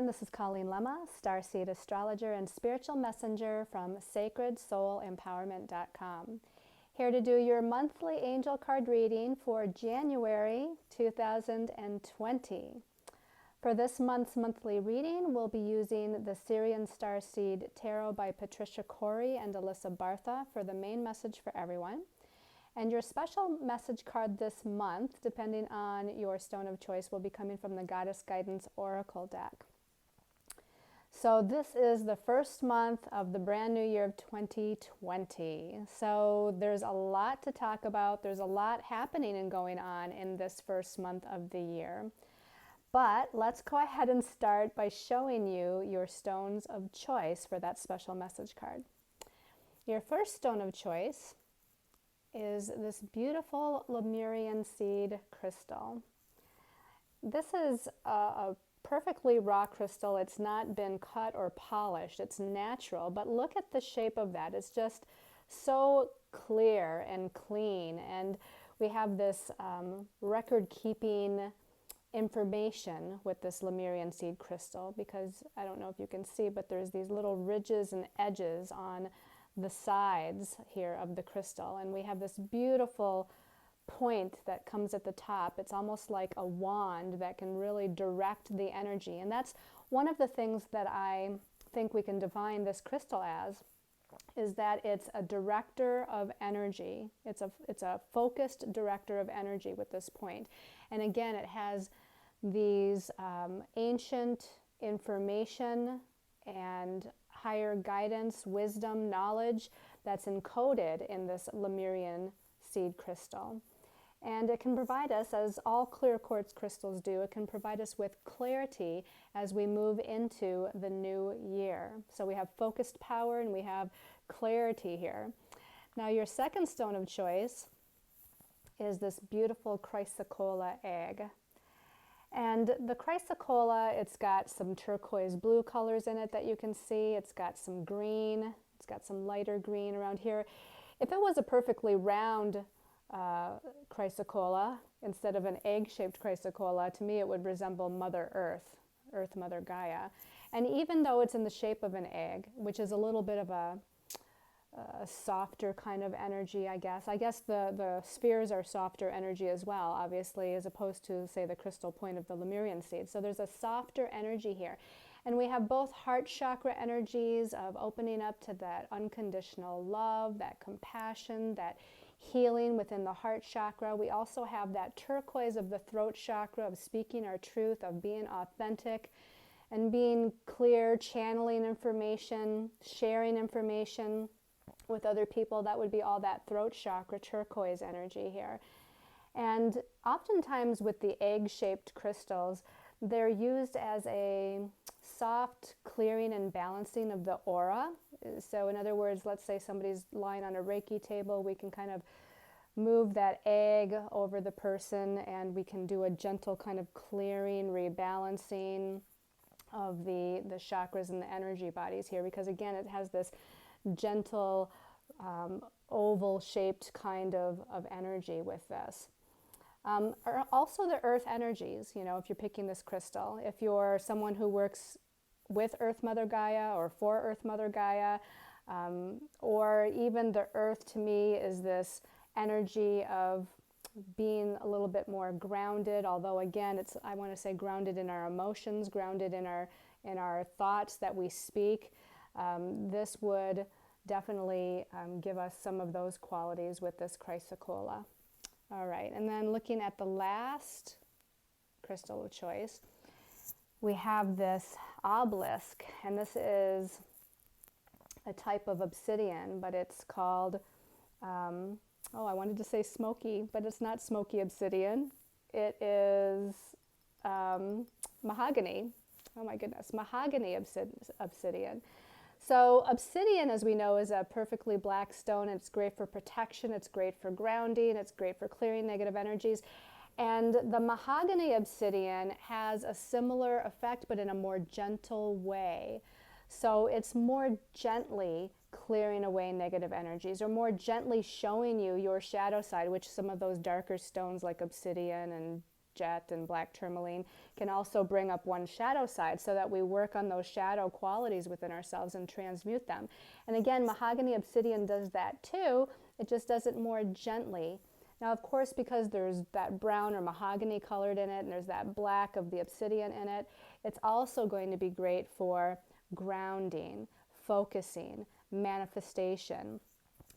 This is Colleen Lemma, Starseed Astrologer and Spiritual Messenger from SacredSoulEmpowerment.com. Here to do your monthly angel card reading for January 2020. For this month's monthly reading, we'll be using the Syrian Starseed Tarot by Patricia Corey and Alyssa Bartha for the main message for everyone. And your special message card this month, depending on your stone of choice, will be coming from the Goddess Guidance Oracle deck. So this is the first month of the brand new year of 2020. So there's a lot to talk about. There's a lot happening and going on in this first month of the year. But let's go ahead and start by showing you your stones of choice for that special message card. Your first stone of choice is this beautiful Lemurian seed crystal. This is a perfectly raw crystal. It's not been cut or polished. It's natural, but look at the shape of that. It's just so clear and clean, and we have this record-keeping information with this Lemurian seed crystal, because I don't know if you can see, but there's these little ridges and edges on the sides here of the crystal, and we have this beautiful point that comes at the top. It's almost like a wand that can really direct the energy, and that's one of the things that I think we can define this crystal as, is that it's a director of energy. It's a focused director of energy with this point. And again, it has these ancient information and higher guidance, wisdom, knowledge that's encoded in this Lemurian seed crystal. And it can provide us, as all clear quartz crystals do, it can provide us with clarity as we move into the new year. So we have focused power and we have clarity here. Now your second stone of choice is this beautiful chrysocolla egg. And the chrysocolla, it's got some turquoise blue colors in it that you can see. It's got some green. It's got some lighter green around here. If it was a perfectly round chrysocolla instead of an egg-shaped chrysocolla, to me it would resemble Mother Earth, Mother Gaia. And even though it's in the shape of an egg, which is a little bit of a softer kind of energy, I guess the spheres are softer energy as well, obviously, as opposed to, say, the crystal point of the Lemurian seed. So there's a softer energy here. And we have both heart chakra energies of opening up to that unconditional love, that compassion, that healing within the heart chakra. We also have that turquoise of the throat chakra, of speaking our truth, of being authentic and being clear, channeling information, sharing information with other people. That would be all that throat chakra turquoise energy here. And oftentimes with the egg-shaped crystals, they're used as a soft clearing and balancing of the aura. So in other words, let's say somebody's lying on a Reiki table, we can kind of move that egg over the person and we can do a gentle kind of clearing, rebalancing of the chakras and the energy bodies here, because again, it has this gentle oval-shaped kind of energy with this. Also the earth energies, you know, if you're picking this crystal, if you're someone who works with Earth Mother Gaia or for Earth Mother Gaia, or even the earth, to me, is this energy of being a little bit more grounded, although again, I want to say grounded in our emotions, grounded in our thoughts that we speak. This would definitely give us some of those qualities with this chrysocolla. All right, and then looking at the last crystal of choice, we have this obelisk, and this is a type of obsidian, but it's called, I wanted to say smoky, but it's not smoky obsidian. It is mahogany. Oh my goodness, mahogany obsidian. So obsidian, as we know, is a perfectly black stone. It's great for protection. It's great for grounding. It's great for clearing negative energies. And the mahogany obsidian has a similar effect, but in a more gentle way. So it's more gently clearing away negative energies, or more gently showing you your shadow side, which some of those darker stones like obsidian and jet and black tourmaline can also bring up one shadow side, so that we work on those shadow qualities within ourselves and transmute them. And again, mahogany obsidian does that too. It just does it more gently. Now, of course, because there's that brown or mahogany colored in it, and there's that black of the obsidian in it, it's also going to be great for grounding, focusing, manifestation,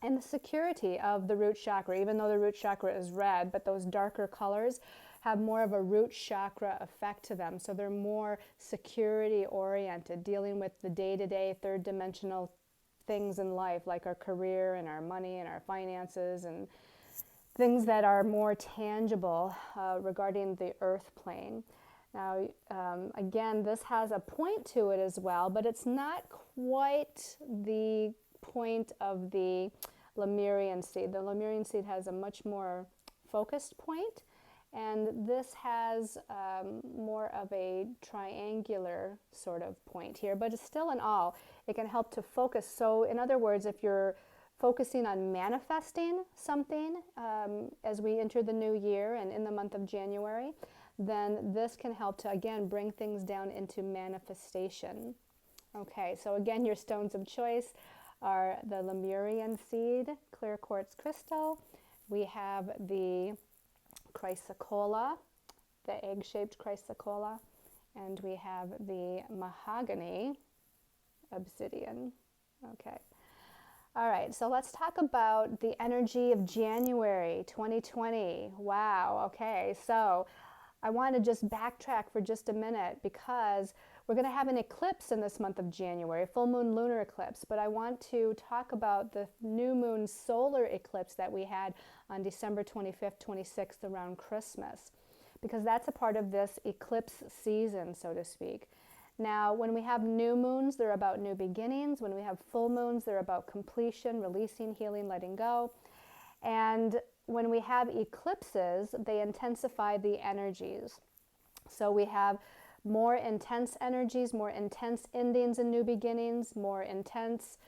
and the security of the root chakra. Even though the root chakra is red, but those darker colors have more of a root chakra effect to them. So they're more security oriented, dealing with the day-to-day third dimensional things in life, like our career and our money and our finances and things that are more tangible regarding the earth plane. Now, again, this has a point to it as well, but it's not quite the point of the Lemurian seed. The Lemurian seed has a much more focused point, and this has more of a triangular sort of point here, but it's still in all. It can help to focus. So in other words, if you're focusing on manifesting something as we enter the new year and in the month of January, then this can help to, again, bring things down into manifestation. Okay, so again, your stones of choice are the Lemurian seed, clear quartz crystal. We have the chrysocolla, the egg-shaped chrysocolla, and we have the mahogany obsidian. Okay. All right, so let's talk about the energy of January 2020. Wow, okay, so I want to just backtrack for just a minute, because we're going to have an eclipse in this month of January, full moon lunar eclipse, but I want to talk about the new moon solar eclipse that we had on December 25th, 26th around Christmas, because that's a part of this eclipse season, so to speak. Now, when we have new moons, they're about new beginnings. When we have full moons, they're about completion, releasing, healing, letting go. And when we have eclipses, they intensify the energies. So we have more intense energies, more intense endings and new beginnings, more intense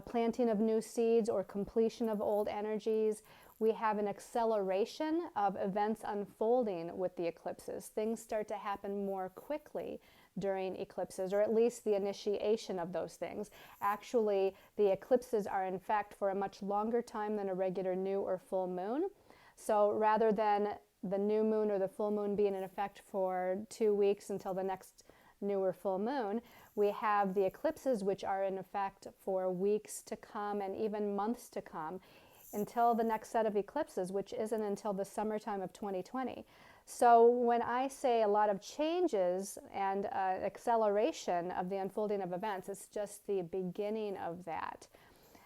planting of new seeds or completion of old energies. We have an acceleration of events unfolding with the eclipses. Things start to happen more quickly during eclipses, or at least the initiation of those things. Actually, the eclipses are in fact for a much longer time than a regular new or full moon. So rather than the new moon or the full moon being in effect for 2 weeks until the next new or full moon, we have the eclipses, which are in effect for weeks to come and even months to come until the next set of eclipses, which isn't until the summertime of 2020. So when I say a lot of changes and acceleration of the unfolding of events, it's just the beginning of that.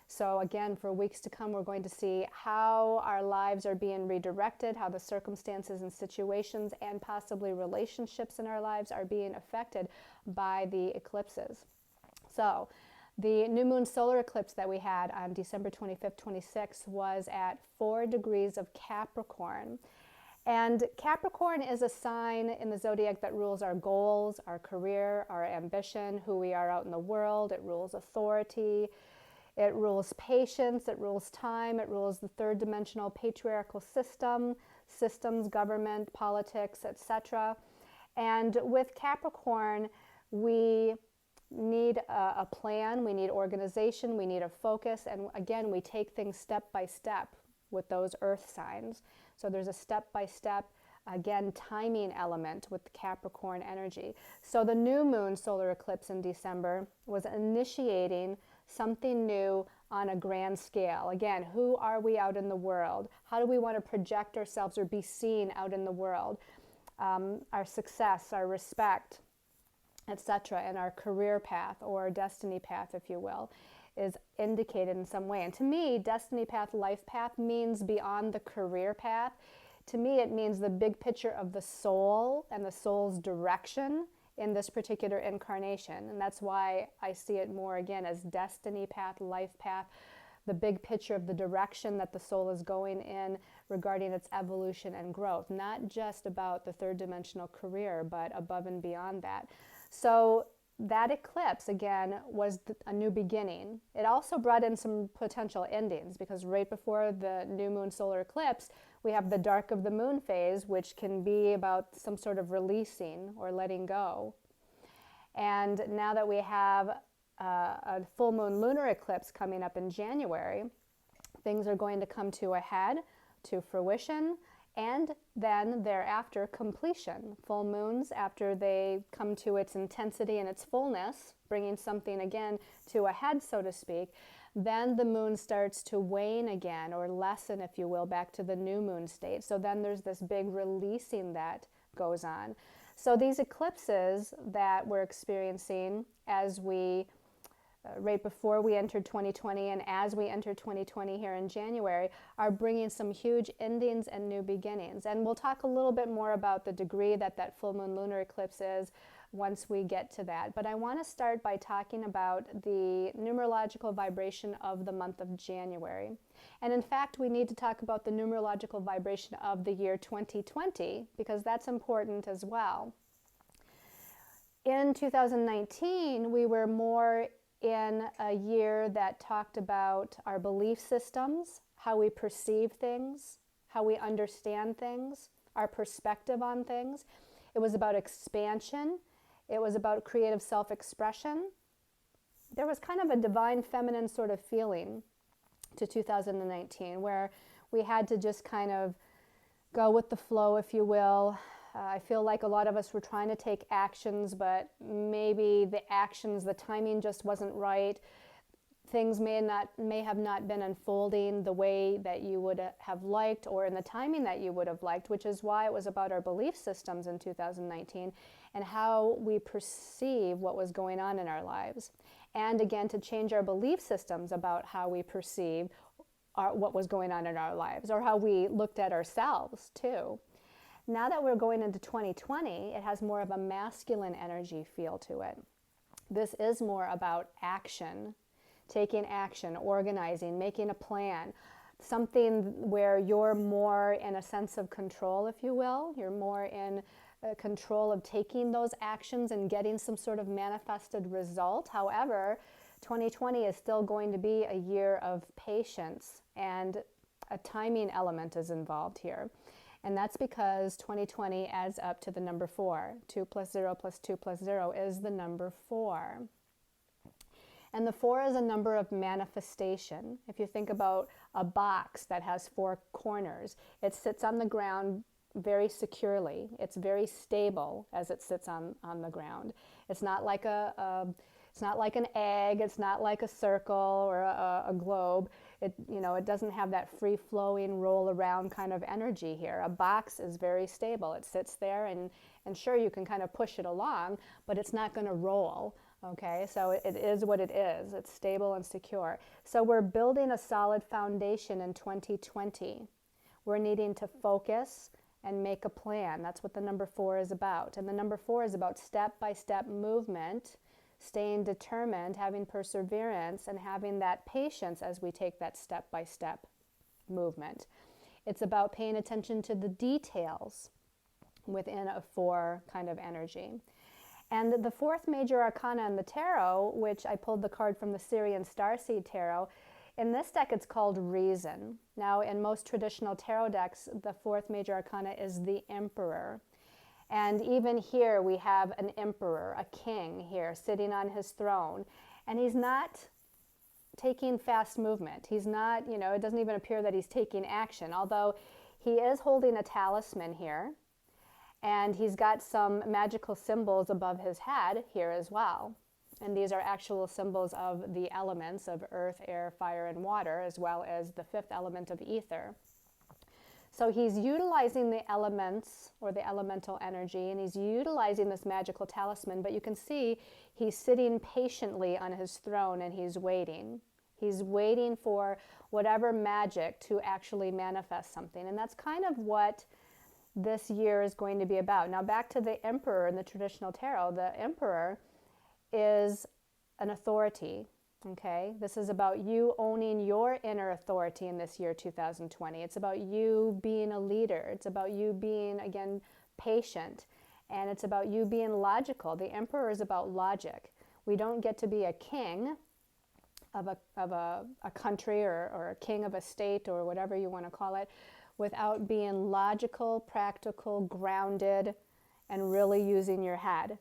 So again, for weeks to come, we're going to see how our lives are being redirected, how the circumstances and situations and possibly relationships in our lives are being affected by the eclipses. So the new moon solar eclipse that we had on December 25th, 26th was at 4 degrees of Capricorn. And Capricorn is a sign in the zodiac that rules our goals, our career, our ambition, who we are out in the world. It rules authority. It rules patience. It rules time. It rules the third dimensional patriarchal systems, government, politics, etc. And with Capricorn, we need a plan. We need organization. We need a focus. And again, we take things step by step with those earth signs. So there's a step-by-step, again, timing element with the Capricorn energy. So the new moon solar eclipse in December was initiating something new on a grand scale. Again, who are we out in the world? How do we want to project ourselves or be seen out in the world? Our success, our respect, etc., and our career path or destiny path, if you will, is indicated in some way. And to me, destiny path, life path means beyond the career path. To me, it means the big picture of the soul and the soul's direction in this particular incarnation. And that's why I see it more, again, as destiny path, life path, the big picture of the direction that the soul is going in regarding its evolution and growth. Not just about the third dimensional career, but above and beyond that. So that eclipse, again, was a new beginning. It also brought in some potential endings, because right before the new moon solar eclipse, we have the dark of the moon phase, which can be about some sort of releasing or letting go. And now that we have a full moon lunar eclipse coming up in January, things are going to come to a head, to fruition, and then thereafter completion. Full moons, after they come to its intensity and its fullness, bringing something again to a head, so to speak, then the moon starts to wane again, or lessen, if you will, back to the new moon state. So then there's this big releasing that goes on. So these eclipses that we're experiencing as we right before we entered 2020 and as we enter 2020 here in January, are bringing some huge endings and new beginnings. And we'll talk a little bit more about the degree that that full moon lunar eclipse is once we get to that. But I want to start by talking about the numerological vibration of the month of January. And in fact, we need to talk about the numerological vibration of the year 2020, because that's important as well. In 2019, we were more in a year that talked about our belief systems, how we perceive things, how we understand things, our perspective on things. It was about expansion. It was about creative self-expression. There was kind of a divine feminine sort of feeling to 2019, where we had to just kind of go with the flow, if you will. I feel like a lot of us were trying to take actions, but maybe the actions, the timing just wasn't right. Things may have not been unfolding the way that you would have liked, or in the timing that you would have liked, which is why it was about our belief systems in 2019 and how we perceive what was going on in our lives. And again, to change our belief systems about how we perceive what was going on in our lives, or how we looked at ourselves too. Now that we're going into 2020, it has more of a masculine energy feel to it. This is more about action, taking action, organizing, making a plan, something where you're more in a sense of control, if you will. You're more in control of taking those actions and getting some sort of manifested result. However, 2020 is still going to be a year of patience, and a timing element is involved here. And that's because 2020 adds up to the number 4. 2 plus 0 plus 2 plus 0 is the number 4. And the 4 is a number of manifestation. If you think about a box that has 4 corners, it sits on the ground very securely. It's very stable as it sits on the ground. It's not like it's not like an egg. It's not like a circle or a globe. It doesn't have that free-flowing, roll-around kind of energy here. A box is very stable. It sits there, and sure, you can kind of push it along, but it's not going to roll, okay? So it is what it is. It's stable and secure. So we're building a solid foundation in 2020. We're needing to focus and make a plan. That's what the number 4 is about. And the number 4 is about step-by-step movement, staying determined, having perseverance, and having that patience as we take that step-by-step movement. It's about paying attention to the details within a 4 kind of energy. And the 4th major arcana in the tarot, which I pulled the card from the Syrian Starseed Tarot, in this deck it's called Reason. Now, in most traditional tarot decks, the 4th major arcana is the Emperor. And even here we have an emperor, a king here, sitting on his throne. And he's not taking fast movement. He's not, it doesn't even appear that he's taking action, although he is holding a talisman here. And he's got some magical symbols above his head here as well. And these are actual symbols of the elements of earth, air, fire, and water, as well as the 5th element of ether. So he's utilizing the elements, or the elemental energy, and he's utilizing this magical talisman, but you can see he's sitting patiently on his throne, and he's waiting. He's waiting for whatever magic to actually manifest something, and that's kind of what this year is going to be about. Now, back to the Emperor in the traditional tarot. The Emperor is an authority. Okay, this is about you owning your inner authority in this year 2020. It's about you being a leader. It's about you being, again, patient And it's about you being logical. The Emperor is about logic. We don't get to be a king of a country or a king of a state or whatever you want to call it without being logical, practical, grounded, and really using your head.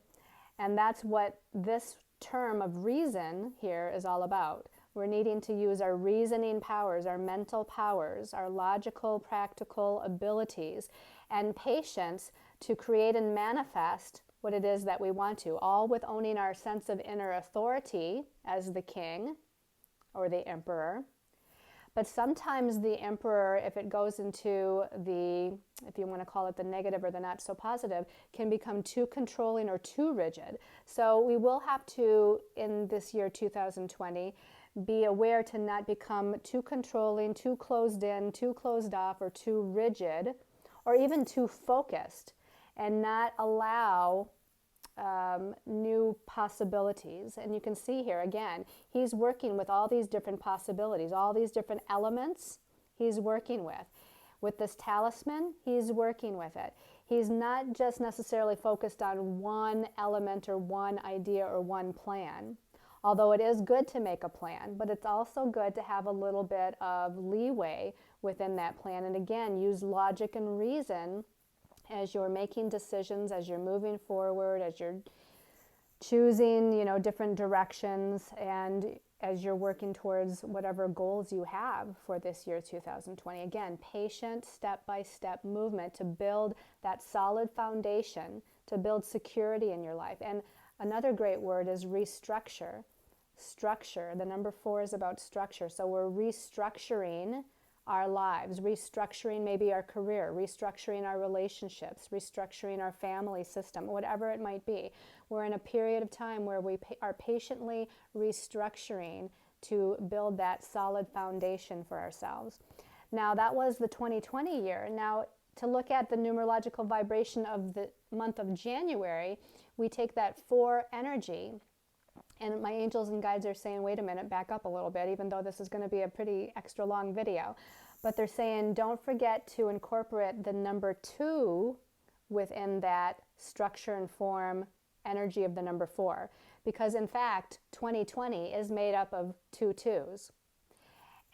And that's what this term of reason here is all about. We're needing to use our reasoning powers, our mental powers, our logical, practical abilities, and patience to create and manifest what it is that we want to, all with owning our sense of inner authority as the king or the emperor. But sometimes the emperor, if it goes into the, if you want to call it the negative or the not so positive, can become too controlling or too rigid. So we will have to, in this year 2020, be aware to not become too controlling, too closed in, too closed off, or too rigid, or even too focused, and not allow new possibilities. And you can see here again, he's working with all these different possibilities, all these different elements he's working with. With this talisman, he's working with it. He's not just necessarily focused on one element or one idea or one plan. Although it is good to make a plan, but it's also good to have a little bit of leeway within that plan. And again, use logic and reason as you're making decisions, as you're moving forward, as you're choosing, different directions, and as you're working towards whatever goals you have for this year 2020. Again, patient, step-by-step movement to build that solid foundation, to build security in your life. And another great word is restructure. Structure. The number 4 is about structure. So we're restructuring our lives, restructuring maybe our career, restructuring our relationships, restructuring our family system, whatever it might be. We're in a period of time where we are patiently restructuring to build that solid foundation for ourselves. Now, that was the 2020 year. Now, to look at the numerological vibration of the month of January, we take that 4 energy. And my angels and guides are saying, wait a minute, back up a little bit, even though this is going to be a pretty extra long video. But they're saying, don't forget to incorporate the number 2 within that structure and form energy of the number 4. Because in fact, 2020 is made up of 2 2s.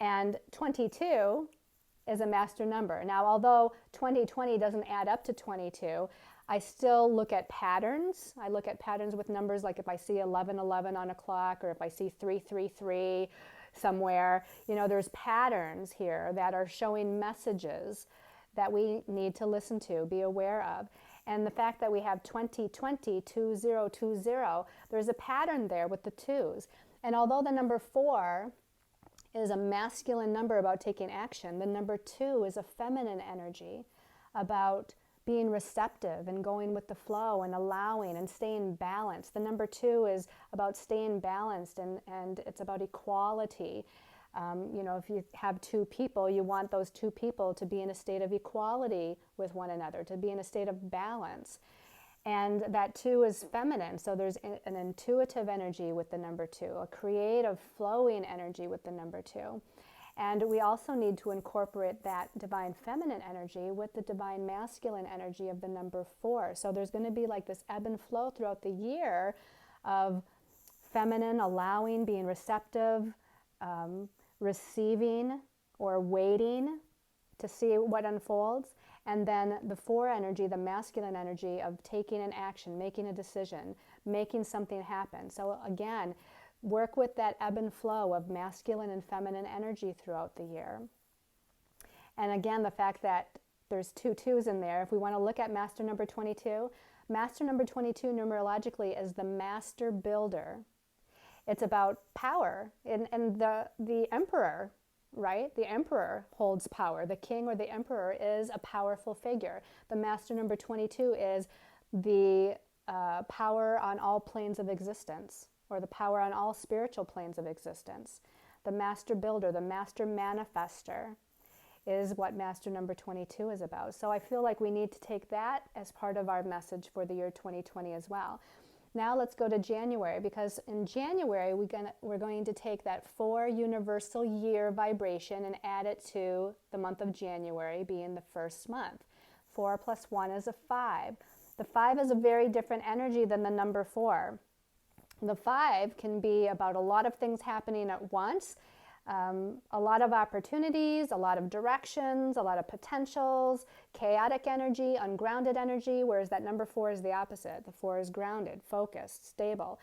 And 22 is a master number. Now, although 2020 doesn't add up to 22, I still look at patterns. I look at patterns with numbers, like if I see 1111 on a clock, or if I see 333 somewhere, there's patterns here that are showing messages that we need to listen to, be aware of. And the fact that we have 2020, 2020, there's a pattern there with the 2s. And although the number 4 is a masculine number about taking action, the number 2 is a feminine energy about being receptive and going with the flow and allowing and staying balanced. The number 2 is about staying balanced, and it's about equality. If you have 2 people, you want those 2 people to be in a state of equality with one another, to be in a state of balance. And that 2 is feminine, so there's an intuitive energy with the number 2, a creative, flowing energy with the number 2. And we also need to incorporate that divine feminine energy with the divine masculine energy of the number 4. So there's going to be like this ebb and flow throughout the year of feminine, allowing, being receptive, receiving or waiting to see what unfolds. And then the 4 energy, the masculine energy of taking an action, making a decision, making something happen. So again, work with that ebb and flow of masculine and feminine energy throughout the year. And again, the fact that there's 2 2s in there, if we want to look at master number 22 numerologically is the master builder. It's about power. And the emperor, right? The emperor holds power. The king or the emperor is a powerful figure. The master number 22 is the power on all planes of existence, or the power on all spiritual planes of existence. The master builder, the master manifester is what master number 22 is about. So I feel like we need to take that as part of our message for the year 2020 as well. Now let's go to January, because in January we're going to take that 4 universal year vibration and add it to the month of January being the first month. 4 plus 1 is a 5. The 5 is a very different energy than the number 4. The 5 can be about a lot of things happening at once, a lot of opportunities, a lot of directions, a lot of potentials, chaotic energy, ungrounded energy, whereas that number 4 is the opposite. The 4 is grounded, focused, stable.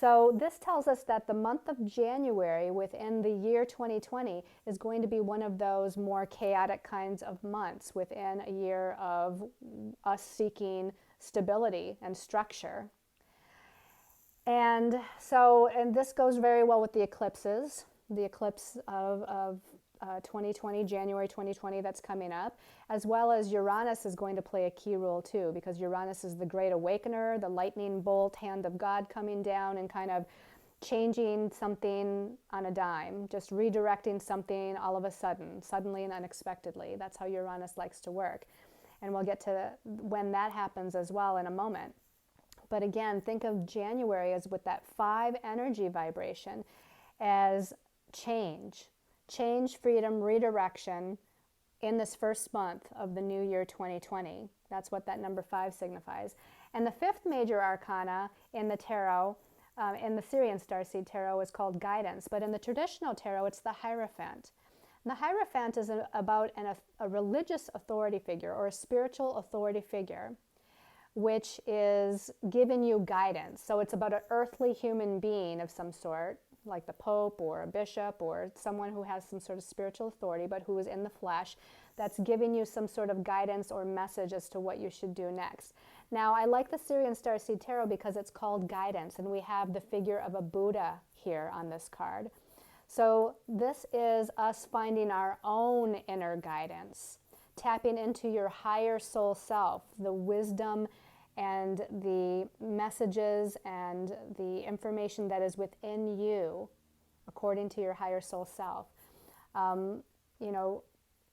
So this tells us that the month of January within the year 2020 is going to be one of those more chaotic kinds of months within a year of us seeking stability and structure. And this goes very well with the eclipses, the eclipse of 2020, January 2020 that's coming up, as well as Uranus is going to play a key role too, because Uranus is the great awakener, the lightning bolt, hand of God coming down and kind of changing something on a dime, just redirecting something all of a sudden, suddenly and unexpectedly. That's how Uranus likes to work. And we'll get to when that happens as well in a moment. But again, think of January as with that 5 energy vibration as change, freedom, redirection in this first month of the new year 2020. That's what that number 5 signifies. And the 5th major arcana in the tarot, in the Syrian starseed tarot, is called guidance. But in the traditional tarot, it's the Hierophant. And the Hierophant is about a religious authority figure or a spiritual authority figure, which is giving you guidance. So it's about an earthly human being of some sort, like the Pope or a bishop or someone who has some sort of spiritual authority, but who is in the flesh, that's giving you some sort of guidance or message as to what you should do next. Now, I like the Syrian Starseed Tarot because it's called guidance, and we have the figure of a Buddha here on this card. So this is us finding our own inner guidance, tapping into your higher soul self, the wisdom and the messages and the information that is within you according to your higher soul self.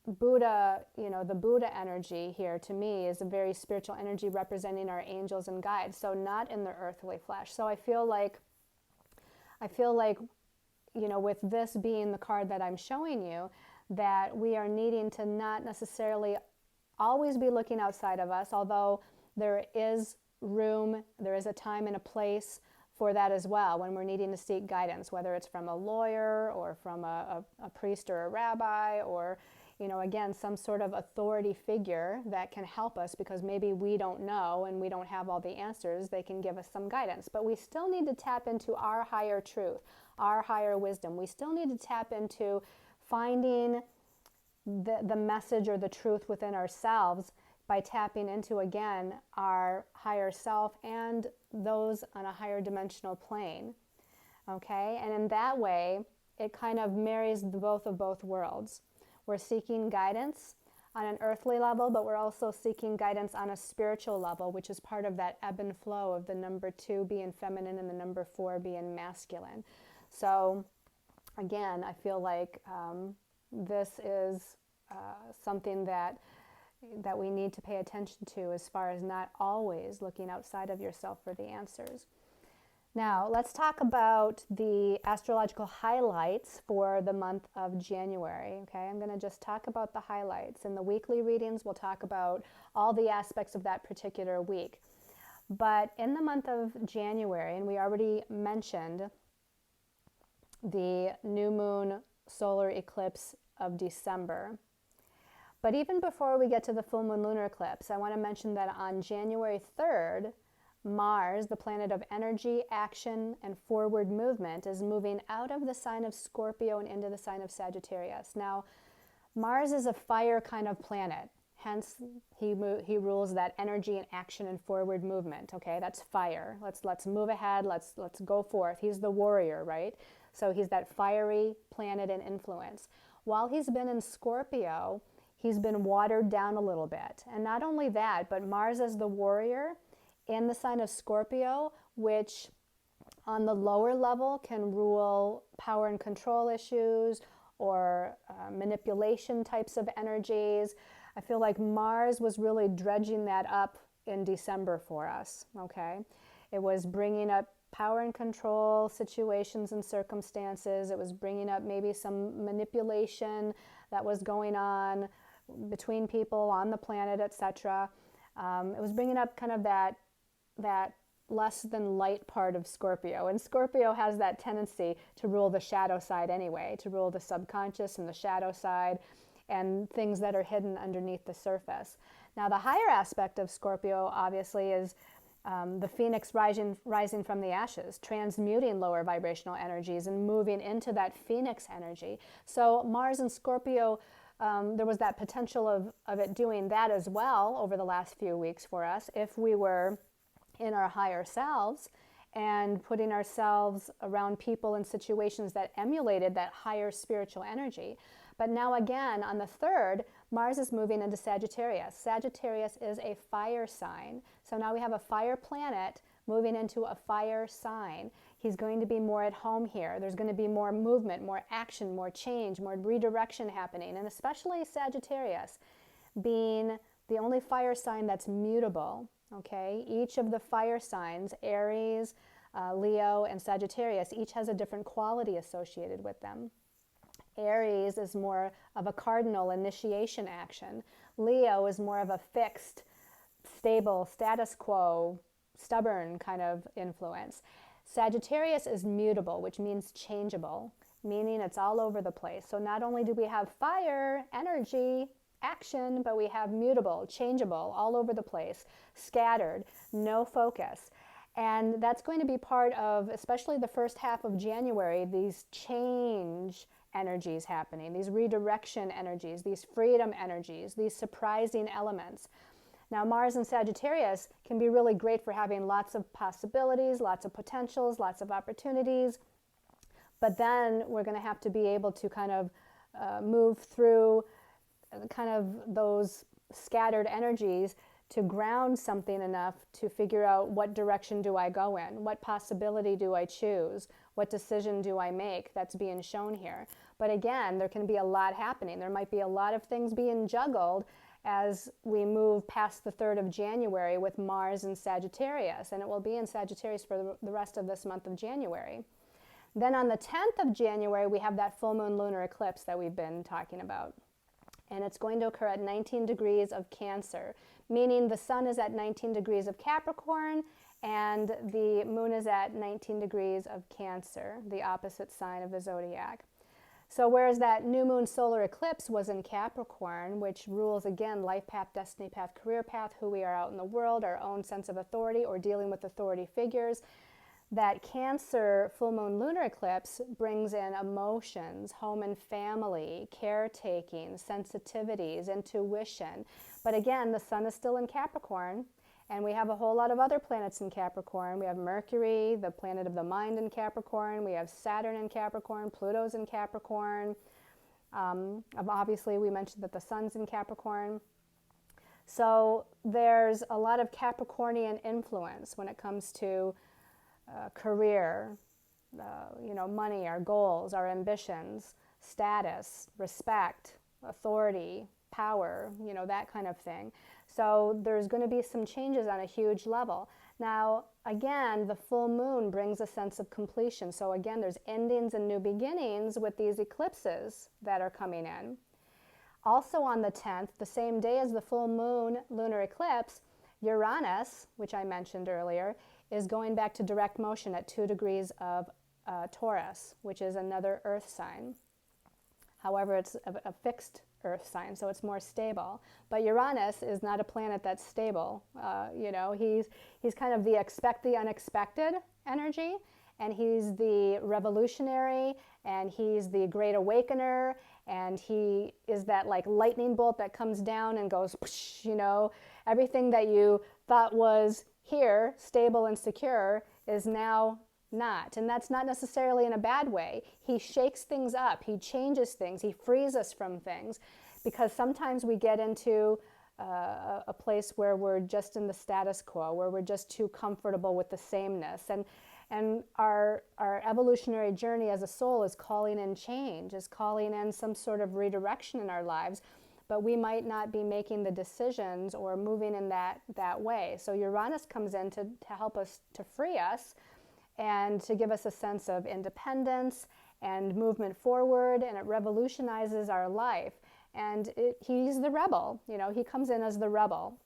Buddha, the Buddha energy here to me is a very spiritual energy representing our angels and guides, so not in the earthly flesh. So I feel like, with this being the card that I'm showing you, that we are needing to not necessarily always be looking outside of us, although there is room, there is a time and a place for that as well when we're needing to seek guidance, whether it's from a lawyer or from a priest or a rabbi or, again, some sort of authority figure that can help us because maybe we don't know and we don't have all the answers. They can give us some guidance, but we still need to tap into our higher truth, our higher wisdom. We still need to tap into finding the message or the truth within ourselves by tapping into, again, our higher self and those on a higher dimensional plane, okay? And in that way, it kind of marries the both of both worlds. We're seeking guidance on an earthly level, but we're also seeking guidance on a spiritual level, which is part of that ebb and flow of the number 2 being feminine and the number 4 being masculine. So, again, I feel like this is something that we need to pay attention to as far as not always looking outside of yourself for the answers. Now, let's talk about the astrological highlights for the month of January, okay? I'm going to just talk about the highlights. In the weekly readings, we'll talk about all the aspects of that particular week. But in the month of January, and we already mentioned the new moon solar eclipse of December, but even before we get to the full moon lunar eclipse, I want to mention that on January 3rd, Mars, the planet of energy, action, and forward movement, is moving out of the sign of Scorpio and into the sign of Sagittarius. Now, Mars is a fire kind of planet. Hence, he rules that energy and action and forward movement. Okay, that's fire. Let's move ahead. Let's go forth. He's the warrior, right? So he's that fiery planet and influence. While he's been in Scorpio, he's been watered down a little bit. And not only that, but Mars as the warrior in the sign of Scorpio, which on the lower level can rule power and control issues or manipulation types of energies. I feel like Mars was really dredging that up in December for us, okay? It was bringing up power and control situations and circumstances. It was bringing up maybe some manipulation that was going on between people on the planet, etc. It was bringing up kind of that less than light part of Scorpio. And Scorpio has that tendency to rule the shadow side anyway, to rule the subconscious and the shadow side and things that are hidden underneath the surface. Now, the higher aspect of Scorpio, obviously, is the phoenix rising from the ashes, transmuting lower vibrational energies and moving into that phoenix energy. So Mars and Scorpio, there was that potential of it doing that as well over the last few weeks for us if we were in our higher selves and putting ourselves around people and situations that emulated that higher spiritual energy. But now again, on the 3rd, Mars is moving into Sagittarius. Sagittarius is a fire sign. So now we have a fire planet moving into a fire sign. He's going to be more at home here. There's going to be more movement, more action, more change, more redirection happening. And especially Sagittarius being the only fire sign that's mutable. Okay, each of the fire signs, Aries, Leo, and Sagittarius, each has a different quality associated with them. Aries is more of a cardinal initiation action. Leo is more of a fixed, stable, status quo, stubborn kind of influence. Sagittarius is mutable, which means changeable, meaning it's all over the place. So not only do we have fire, energy, action, but we have mutable, changeable, all over the place, scattered, no focus. And that's going to be part of, especially the first half of January, these change energies happening, these redirection energies, these freedom energies, these surprising elements. Now, Mars and Sagittarius can be really great for having lots of possibilities, lots of potentials, lots of opportunities. But then we're going to have to be able to kind of move through kind of those scattered energies to ground something enough to figure out what direction do I go in, what possibility do I choose, what decision do I make that's being shown here. But again, there can be a lot happening. There might be a lot of things being juggled as we move past the 3rd of January with Mars and Sagittarius, and it will be in Sagittarius for the rest of this month of January. Then on the 10th of January, we have that full moon lunar eclipse that we've been talking about. And it's going to occur at 19 degrees of Cancer, meaning the sun is at 19 degrees of Capricorn and the moon is at 19 degrees of Cancer, the opposite sign of the zodiac. So whereas that new moon solar eclipse was in Capricorn, which rules, again, life path, destiny path, career path, who we are out in the world, our own sense of authority or dealing with authority figures, that Cancer full moon lunar eclipse brings in emotions, home and family, caretaking, sensitivities, intuition. But again, the sun is still in Capricorn, and we have a whole lot of other planets in Capricorn. We have Mercury, the planet of the mind, in Capricorn. We have Saturn in Capricorn, Pluto's in Capricorn. Obviously, we mentioned that the sun's in Capricorn. So there's a lot of Capricornian influence when it comes to career, money, our goals, our ambitions, status, respect, authority, power, that kind of thing. So there's going to be some changes on a huge level. Now, again, the full moon brings a sense of completion. So again, there's endings and new beginnings with these eclipses that are coming in. Also on the 10th, the same day as the full moon lunar eclipse, Uranus, which I mentioned earlier, is going back to direct motion at 2 degrees of Taurus, which is another earth sign. However, it's a fixed earth sign, so it's more stable. But Uranus is not a planet that's stable. He's kind of the expect the unexpected energy, and he's the revolutionary, and he's the great awakener, and he is that like lightning bolt that comes down and goes, everything that you thought was here, stable and secure, is now not. And that's not necessarily in a bad way. He shakes things up, he changes things, he frees us from things, because sometimes we get into a place where we're just in the status quo, where we're just too comfortable with the sameness. And our evolutionary journey as a soul is calling in change, is calling in some sort of redirection in our lives, but we might not be making the decisions or moving in that way. So Uranus comes in to help us, to free us, and to give us a sense of independence and movement forward, and it revolutionizes our life. And he's the rebel, he comes in as the rebel.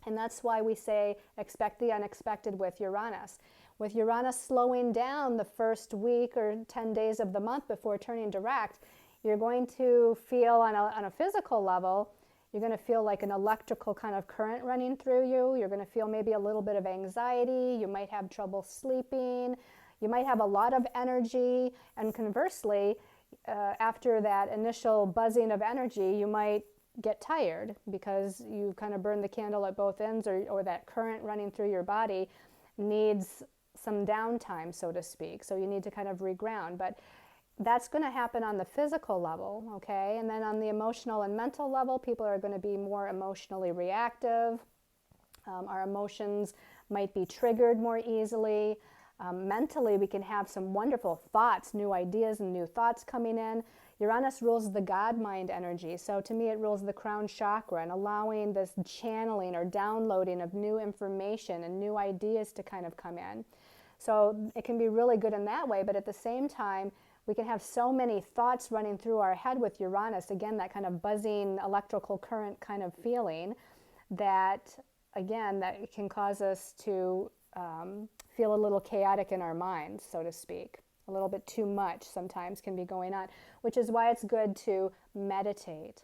And that's why we say expect the unexpected with Uranus. With Uranus slowing down the first week or 10 days of the month before turning direct, you're going to feel on a physical level, you're going to feel like an electrical kind of current running through you. You're going to feel maybe a little bit of anxiety. You might have trouble sleeping. You might have a lot of energy. And conversely, after that initial buzzing of energy, you might get tired because you kind of burn the candle at both ends, or that current running through your body needs some downtime, so to speak. So you need to kind of reground. But that's going to happen on the physical level, okay? And then on the emotional and mental level, people are going to be more emotionally reactive. Our emotions might be triggered more easily. Mentally, we can have some wonderful thoughts, new ideas and new thoughts coming in. Uranus rules the God mind energy. So to me, it rules the crown chakra and allowing this channeling or downloading of new information and new ideas to kind of come in. So it can be really good in that way, but at the same time, we can have so many thoughts running through our head with Uranus, again, that kind of buzzing electrical current kind of feeling that, again, that can cause us to feel a little chaotic in our minds, so to speak. A little bit too much sometimes can be going on, which is why it's good to meditate,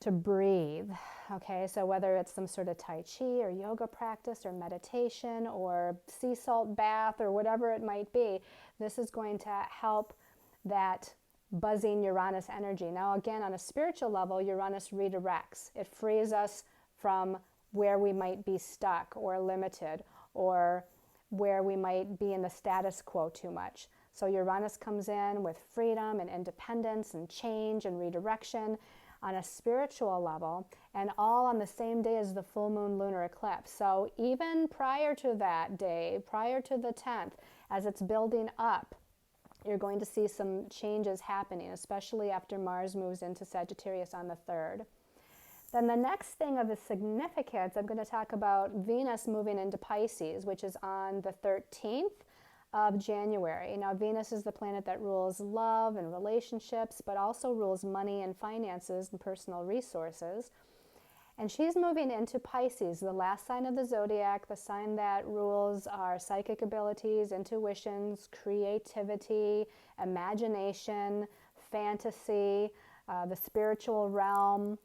to breathe, okay? So whether it's some sort of Tai Chi or yoga practice or meditation or sea salt bath or whatever it might be, this is going to help that buzzing Uranus energy. Now again, on a spiritual level, Uranus redirects. It frees us from where we might be stuck or limited, or where we might be in the status quo too much. So Uranus comes in with freedom and independence and change and redirection on a spiritual level, and all on the same day as the full moon lunar eclipse. So even prior to that day, prior to the 10th, as it's building up, you're going to see some changes happening, especially after Mars moves into Sagittarius on the 3rd. Then the next thing of the significance, I'm going to talk about Venus moving into Pisces, which is on the 13th of January. Now, Venus is the planet that rules love and relationships, but also rules money and finances and personal resources. And she's moving into Pisces, the last sign of the zodiac, the sign that rules our psychic abilities, intuitions, creativity, imagination, fantasy, the spiritual realm,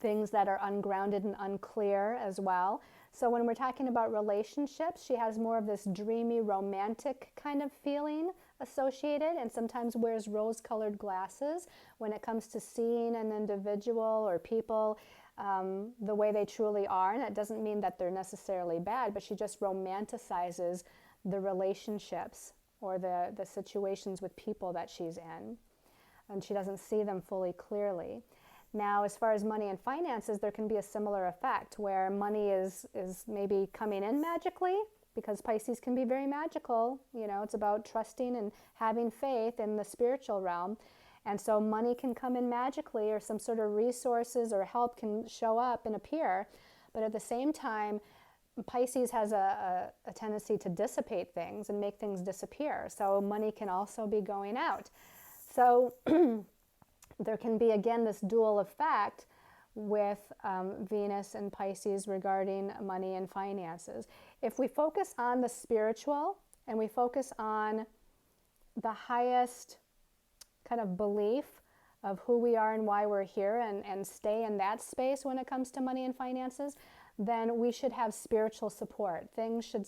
things that are ungrounded and unclear as well. So when we're talking about relationships, she has more of this dreamy, romantic kind of feeling associated, and sometimes wears rose-colored glasses when it comes to seeing an individual or people the way they truly are. And that doesn't mean that they're necessarily bad, but she just romanticizes the relationships or the situations with people that she's in, and she doesn't see them fully clearly. Now, as far as money and finances, there can be a similar effect where money is maybe coming in magically, because Pisces can be very magical. You know, it's about trusting and having faith in the spiritual realm. And so money can come in magically, or some sort of resources or help can show up and appear. But at the same time, Pisces has a tendency to dissipate things and make things disappear. So money can also be going out. So there can be, again, this dual effect with Venus and Pisces regarding money and finances. If we focus on the spiritual and we focus on the highest kind of belief of who we are and why we're here, and stay in that space when it comes to money and finances, then we should have spiritual support. Things should,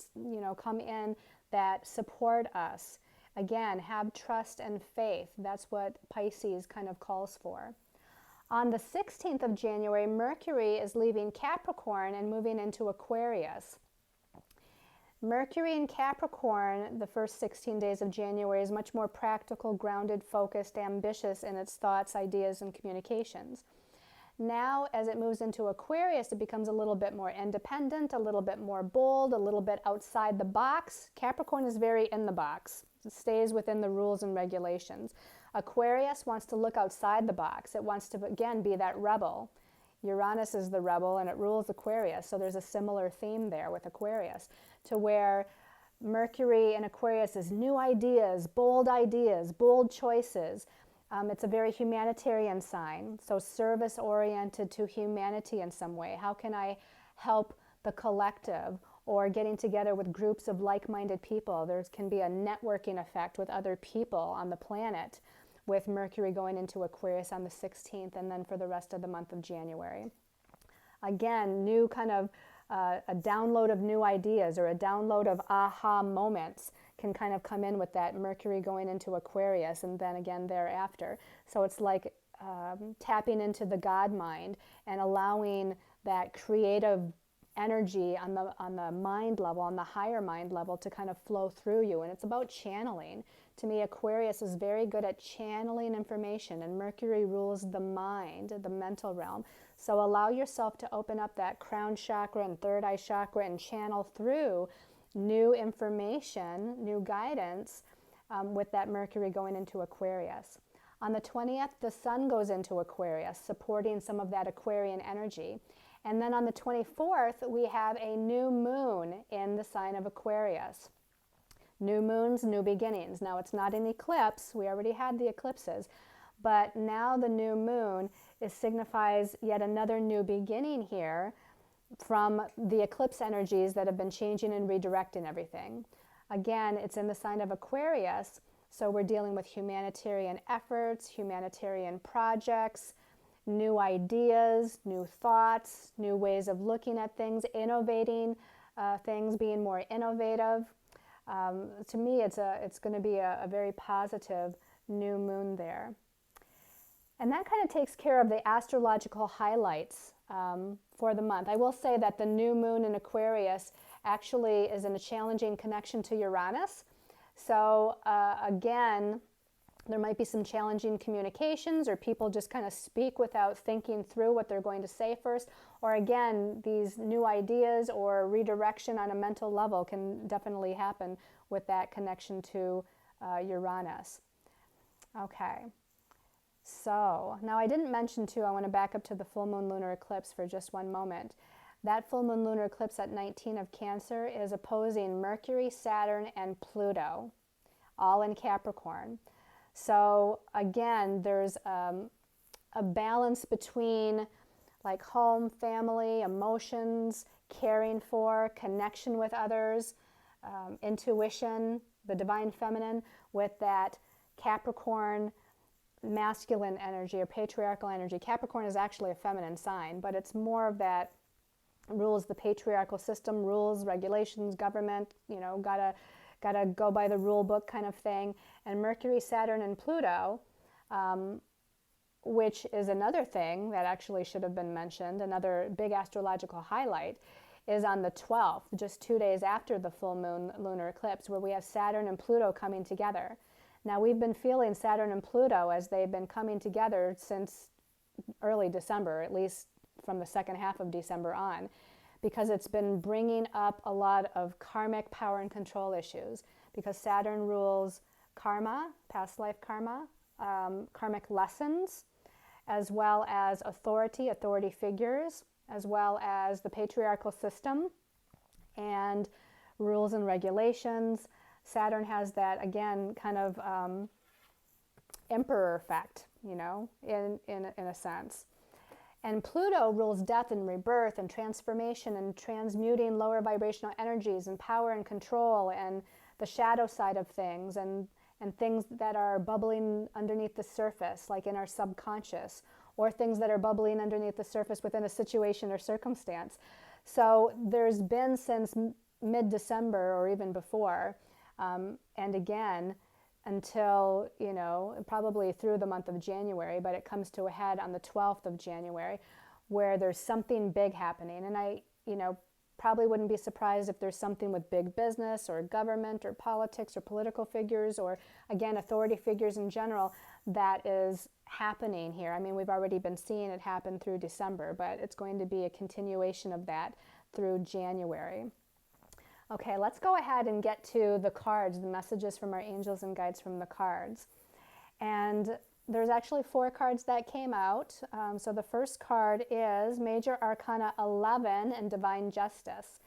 come in that support us. Again, have trust and faith. That's what Pisces kind of calls for. On the 16th of January, Mercury is leaving Capricorn and moving into Aquarius. Mercury in Capricorn, the first 16 days of January, is much more practical, grounded, focused, ambitious in its thoughts, ideas, and communications. Now, as it moves into Aquarius, it becomes a little bit more independent, a little bit more bold, a little bit outside the box. Capricorn is very in the box. It stays within the rules and regulations. Aquarius wants to look outside the box. It wants to, again, be that rebel. Uranus is the rebel, and it rules Aquarius. So there's a similar theme there with Aquarius, to where Mercury in Aquarius is new ideas, bold choices. It's a very humanitarian sign, so service-oriented to humanity in some way. How can I help the collective, or getting together with groups of like-minded people. There can be a networking effect with other people on the planet with Mercury going into Aquarius on the 16th, and then for the rest of the month of January. Again, new kind of a download of new ideas, or a download of aha moments can kind of come in with that Mercury going into Aquarius, and then again thereafter. So it's like tapping into the God mind and allowing that creative energy on the mind level, on the higher mind level, to kind of flow through you. And it's about channeling. To me, Aquarius is very good at channeling information, and Mercury rules the mind, the mental realm. So allow yourself to open up that crown chakra and third eye chakra and channel through new information, new guidance with that Mercury going into Aquarius. On the 20th, the sun goes into Aquarius, supporting some of that Aquarian energy. And then on the 24th, we have a new moon in the sign of Aquarius. New moons, new beginnings. Now, it's not an eclipse. We already had the eclipses. But now the new moon signifies yet another new beginning here from the eclipse energies that have been changing and redirecting everything. Again, it's in the sign of Aquarius, so we're dealing with humanitarian efforts, humanitarian projects, new ideas, new thoughts, new ways of looking at things, innovating things, being more innovative. To me, it's going to be a very positive new moon there. And that kind of takes care of the astrological highlights for the month. I will say that the new moon in Aquarius actually is in a challenging connection to Uranus. So again, there might be some challenging communications, or people just kind of speak without thinking through what they're going to say first. Or again, these new ideas or redirection on a mental level can definitely happen with that connection to Uranus. Okay. So now I didn't mention too, I want to back up to the full moon lunar eclipse for just one moment. That full moon lunar eclipse at 19 of Cancer is opposing Mercury, Saturn, and Pluto, all in Capricorn. So again, there's a balance between like home, family, emotions, caring for, connection with others, intuition, the divine feminine, with that Capricorn masculine energy or patriarchal energy. Capricorn is actually a feminine sign, but it's more of that rules the patriarchal system, rules, regulations, government, you know, gotta go by the rule book kind of thing. And Mercury, Saturn, and Pluto, which is another thing that actually should have been mentioned, another big astrological highlight, is on the 12th, just 2 days after the full moon lunar eclipse, where we have Saturn and Pluto coming together. Now, we've been feeling Saturn and Pluto as they've been coming together since early December, at least from the second half of December on, because it's been bringing up a lot of karmic power and control issues, because Saturn rules karma, past life karma, karmic lessons, as well as authority figures, as well as the patriarchal system and rules and regulations. Saturn has that, again, kind of emperor effect, you know, in a sense. And Pluto rules death and rebirth and transformation and transmuting lower vibrational energies and power and control and the shadow side of things and things that are bubbling underneath the surface, like in our subconscious, or things that are bubbling underneath the surface within a situation or circumstance. So there's been since mid-December or even before, and again, until, you know, probably through the month of January, but it comes to a head on the 12th of January, where there's something big happening. And I, you know, probably wouldn't be surprised if there's something with big business or government or politics or political figures or, again, authority figures in general that is happening here. I mean, we've already been seeing it happen through December, but it's going to be a continuation of that through January. Okay, let's go ahead and get to the cards, the messages from our angels and guides from the cards. And there's actually 4 cards that came out. So the first card is Major Arcana 11 and Divine Justice.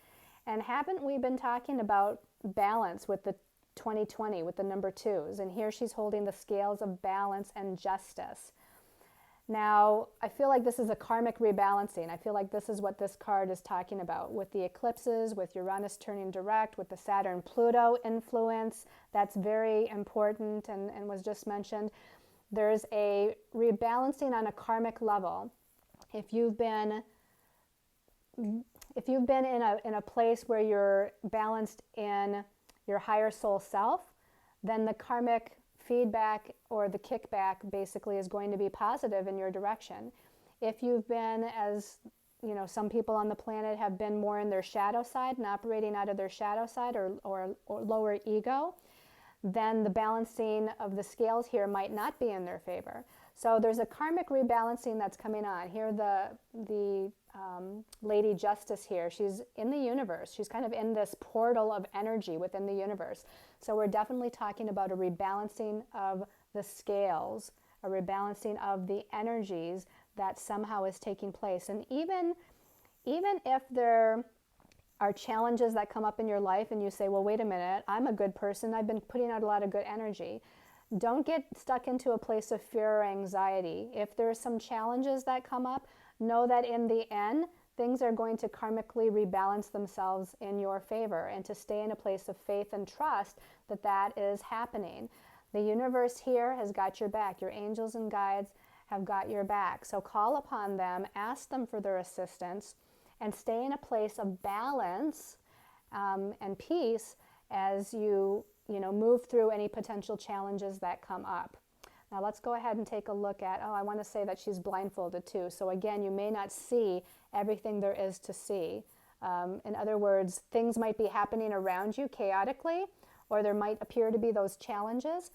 And haven't we been talking about balance with the 2020, with the number 2s? And here she's holding the scales of balance and justice. Now, I feel like this is a karmic rebalancing. I feel like this is what this card is talking about with the eclipses, with Uranus turning direct, with the Saturn-Pluto influence. That's very important and was just mentioned. There's a rebalancing on a karmic level. If you've been in a place where you're balanced in your higher soul self, then the karmic feedback or the kickback basically is going to be positive in your direction. If you've been, as you know, some people on the planet have been more in their shadow side and operating out of their shadow side or lower ego, then the balancing of the scales here might not be in their favor. So there's a karmic rebalancing that's coming on. Here the Lady Justice here, she's in the universe. She's kind of in this portal of energy within the universe. So we're definitely talking about a rebalancing of the scales, a rebalancing of the energies that somehow is taking place. And even if there are challenges that come up in your life and you say, well, wait a minute, I'm a good person. I've been putting out a lot of good energy. Don't get stuck into a place of fear or anxiety. If there are some challenges that come up, know that in the end, things are going to karmically rebalance themselves in your favor, and to stay in a place of faith and trust that that is happening. The universe here has got your back. Your angels and guides have got your back. So call upon them, ask them for their assistance, and stay in a place of balance and peace as you move through any potential challenges that come up. Now let's go ahead and take a look at, I want to say that she's blindfolded too. So again, you may not see everything there is to see. In other words, things might be happening around you chaotically, or there might appear to be those challenges,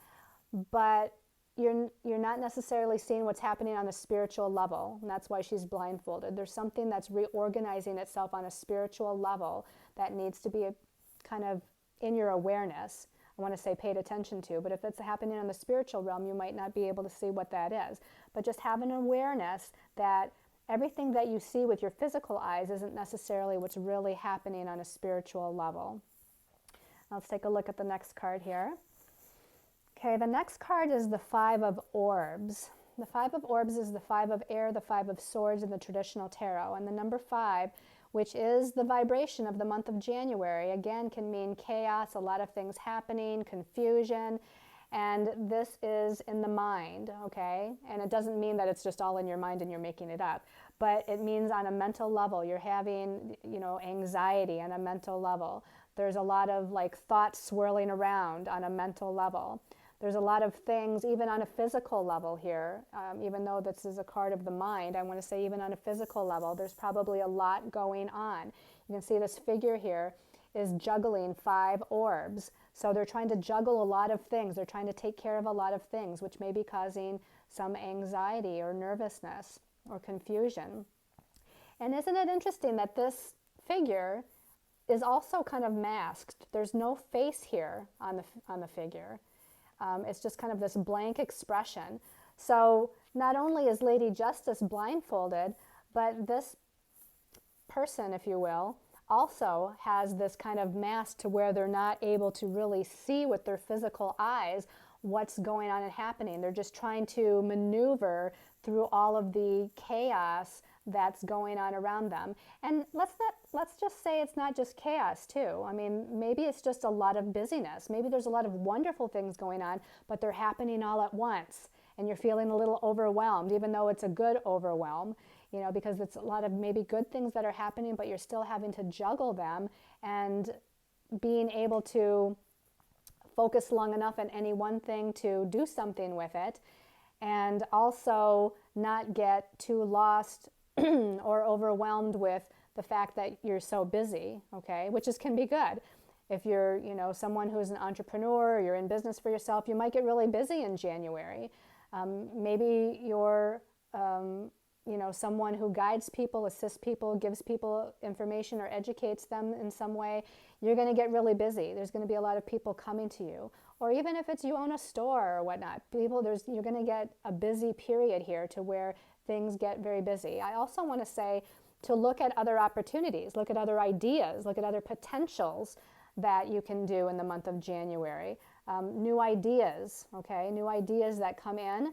but you're not necessarily seeing what's happening on a spiritual level, and that's why she's blindfolded. There's something that's reorganizing itself on a spiritual level that needs to be kind of in your awareness. I want to say paid attention to, but if it's happening on the spiritual realm, you might not be able to see what that is. But just have an awareness that everything that you see with your physical eyes isn't necessarily what's really happening on a spiritual level. Let's take a look at the next card here. Okay, the next card is the Five of Orbs. The Five of Orbs is the Five of Air, the Five of Swords in the traditional tarot. And the number 5, which is the vibration of the month of January, again, can mean chaos, a lot of things happening, confusion. And this is in the mind, okay? And it doesn't mean that it's just all in your mind and you're making it up. But it means on a mental level, you're having, anxiety on a mental level. There's a lot of thoughts swirling around on a mental level. There's a lot of things, even on a physical level here, even though this is a card of the mind, I want to say even on a physical level, there's probably a lot going on. You can see this figure here is juggling 5 orbs. So they're trying to juggle a lot of things. They're trying to take care of a lot of things, which may be causing some anxiety or nervousness or confusion. And isn't it interesting that this figure is also kind of masked? There's no face here on the figure. It's just kind of this blank expression. So not only is Lady Justice blindfolded, but this person, if you will, also has this kind of mask to where they're not able to really see with their physical eyes what's going on and happening. They're just trying to maneuver through all of the chaos that's going on around them. And let's just say it's not just chaos too. I mean, maybe it's just a lot of busyness. Maybe there's a lot of wonderful things going on, but they're happening all at once. And you're feeling a little overwhelmed, even though it's a good overwhelm, because it's a lot of maybe good things that are happening, but you're still having to juggle them and being able to focus long enough on any one thing to do something with it, and also not get too lost or overwhelmed with the fact that you're so busy, okay, which can be good. If you're, someone who's an entrepreneur, or you're in business for yourself, you might get really busy in January. Maybe you're, someone who guides people, assists people, gives people information or educates them in some way. You're going to get really busy. There's going to be a lot of people coming to you. Or even if it's you own a store or whatnot, you're going to get a busy period here to where things get very busy. I also want to say to look at other opportunities, look at other ideas, look at other potentials that you can do in the month of January. New ideas, okay? New ideas that come in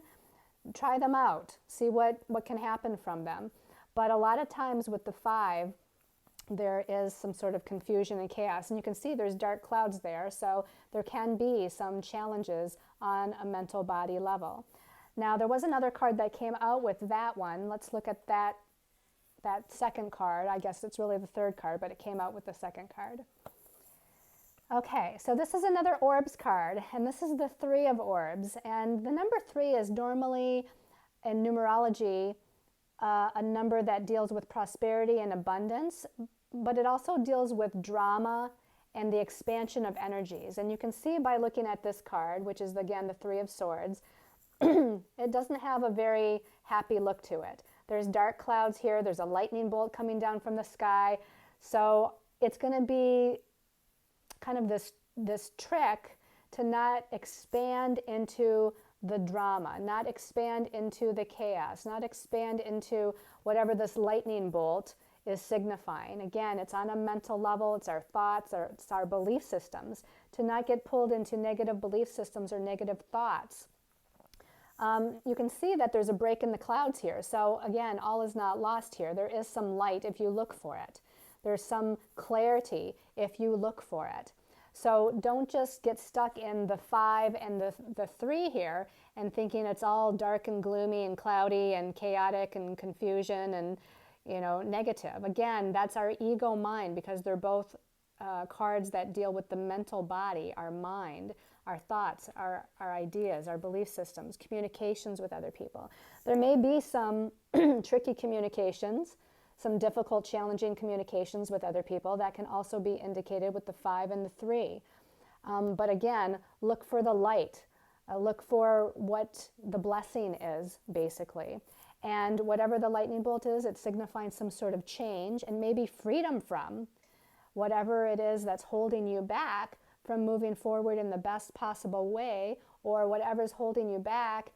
try them out, see what can happen from them. But a lot of times with the 5, there is some sort of confusion and chaos. And you can see there's dark clouds there, so there can be some challenges on a mental body level. Now, there was another card that came out with that one. Let's look at that second card. I guess it's really the third card, but it came out with the second card. Okay, so this is another orbs card, and this is the 3 of orbs. And the number 3 is normally, in numerology, a number that deals with prosperity and abundance, but it also deals with drama and the expansion of energies. And you can see by looking at this card, which is, again, the 3 of swords, it doesn't have a very happy look to it. There's dark clouds here. There's a lightning bolt coming down from the sky. So it's going to be kind of this trick to not expand into the drama, not expand into the chaos, not expand into whatever this lightning bolt is signifying. Again, it's on a mental level. It's our thoughts, it's our belief systems. To not get pulled into negative belief systems or negative thoughts. You can see that there's a break in the clouds here. So again, all is not lost here. There is some light if you look for it. There's some clarity if you look for it. So don't just get stuck in the 5 and the 3 here and thinking it's all dark and gloomy and cloudy and chaotic and confusion and, you know, negative. Again, that's our ego mind, because they're both cards that deal with the mental body, our mind, our thoughts, our ideas, our belief systems, communications with other people. There may be some tricky communications, some difficult, challenging communications with other people that can also be indicated with the 5 and the 3. But again, look for the light. Look for what the blessing is, basically. And whatever the lightning bolt is, it's signifying some sort of change and maybe freedom from whatever it is that's holding you back from moving forward in the best possible way, or whatever's holding you back,